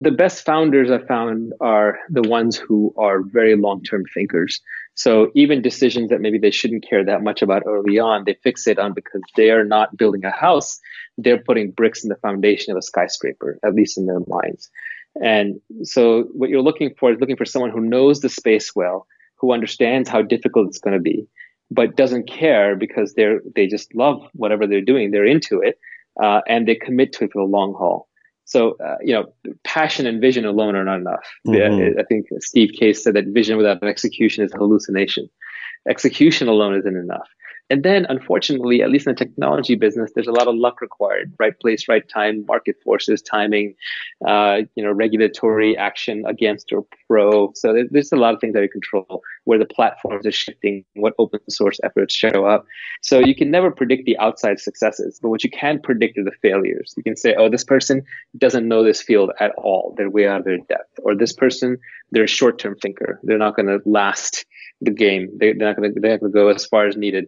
The best founders I found are the ones who are very long-term thinkers. So even decisions that maybe they shouldn't care that much about early on, they fixate on because they are not building a house. They're putting bricks in the foundation of a skyscraper, at least in their minds. And so what you're looking for is looking for someone who knows the space well, who understands how difficult it's going to be, but doesn't care because they just love whatever they're doing. They're into it, and they commit to it for the long haul. So, passion and vision alone are not enough. Hmm. I think Steve Case said that vision without execution is a hallucination. Execution alone isn't enough. And then, unfortunately, at least in the technology business, there's a lot of luck required. Right place, right time, market forces, timing, regulatory action against or pro. So there's a lot of things that you control, where the platforms are shifting, what open source efforts show up. So you can never predict the outside successes, but what you can predict are the failures. You can say, oh, this person doesn't know this field at all. They're way out of their depth. Or this person, they're a short-term thinker. They're not going to last the game. They're not going to go as far as needed.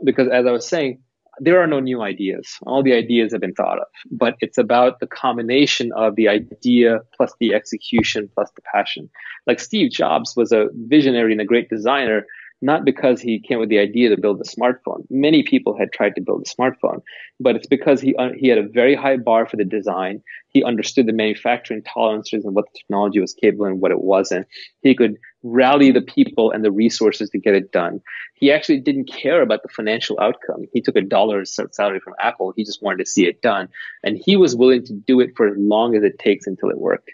Because as I was saying, there are no new ideas. All the ideas have been thought of, but it's about the combination of the idea plus the execution plus the passion. Like Steve Jobs was a visionary and a great designer, not because he came with the idea to build a smartphone. Many people had tried to build a smartphone, but it's because he had a very high bar for the design. He understood the manufacturing tolerances and what the technology was capable and what it wasn't. He could rally the people and the resources to get it done. He actually didn't care about the financial outcome. He took $1 salary from Apple. He just wanted to see it done. And he was willing to do it for as long as it takes until it worked.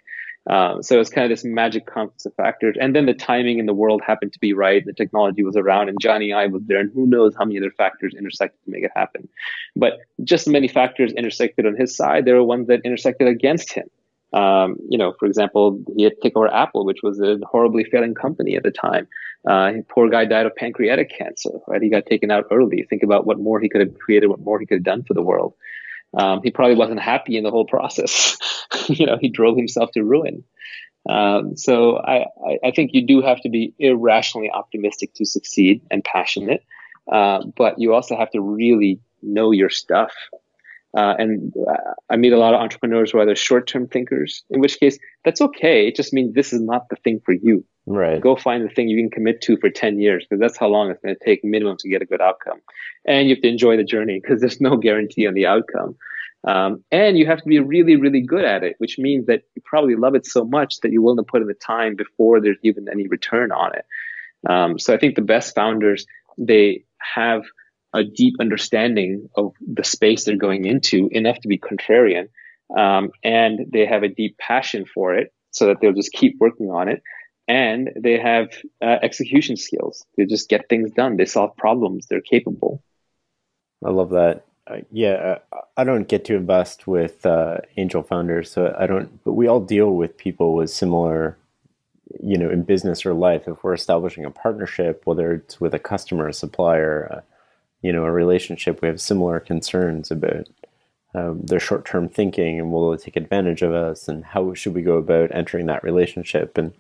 So it's kind of this magic confluence of factors. And then the timing in the world happened to be right. The technology was around and Johnny Ive was there. And who knows how many other factors intersected to make it happen. But just as many factors intersected on his side, there were ones that intersected against him. For example, he had to take over Apple, which was a horribly failing company at the time. Poor guy died of pancreatic cancer, right? He got taken out early. Think about what more he could have created, what more he could have done for the world. He probably wasn't happy in the whole process. He drove himself to ruin. So I think you do have to be irrationally optimistic to succeed and passionate. But you also have to really know your stuff. And I meet a lot of entrepreneurs who are either short-term thinkers, in which case that's okay. It just means this is not the thing for you. Right. Go find the thing you can commit to for 10 years, because that's how long it's going to take minimum to get a good outcome. And you have to enjoy the journey because there's no guarantee on the outcome. And you have to be really, really good at it, which means that you probably love it so much that you're willing to put in the time before there's even any return on it. So I think the best founders, they have a deep understanding of the space they're going into, enough to be contrarian. And they have a deep passion for it so that they'll just keep working on it. And they have execution skills. They just get things done. They solve problems. They're capable. I love that. I don't get to invest with angel founders, so I don't, but we all deal with people with similar, in business or life. If we're establishing a partnership, whether it's with a customer, a supplier, a relationship, we have similar concerns about their short-term thinking and will they take advantage of us, and how should we go about entering that relationship, and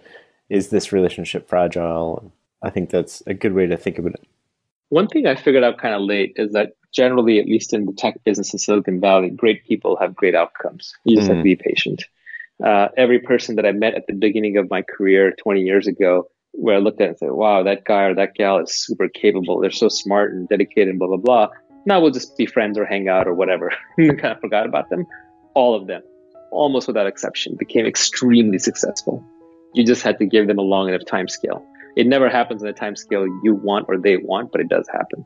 is this relationship fragile? I think that's a good way to think about it. One thing I figured out kind of late is that generally, at least in the tech business in Silicon Valley, great people have great outcomes. You just have to be patient. Every person that I met at the beginning of my career 20 years ago, where I looked at it and said, wow, that guy or that gal is super capable. They're so smart and dedicated and blah, blah, blah. Now we'll just be friends or hang out or whatever. And kind of forgot about them. All of them, almost without exception, became extremely successful. You just had to give them a long enough time scale. It never happens in the time scale you want or they want, but it does happen.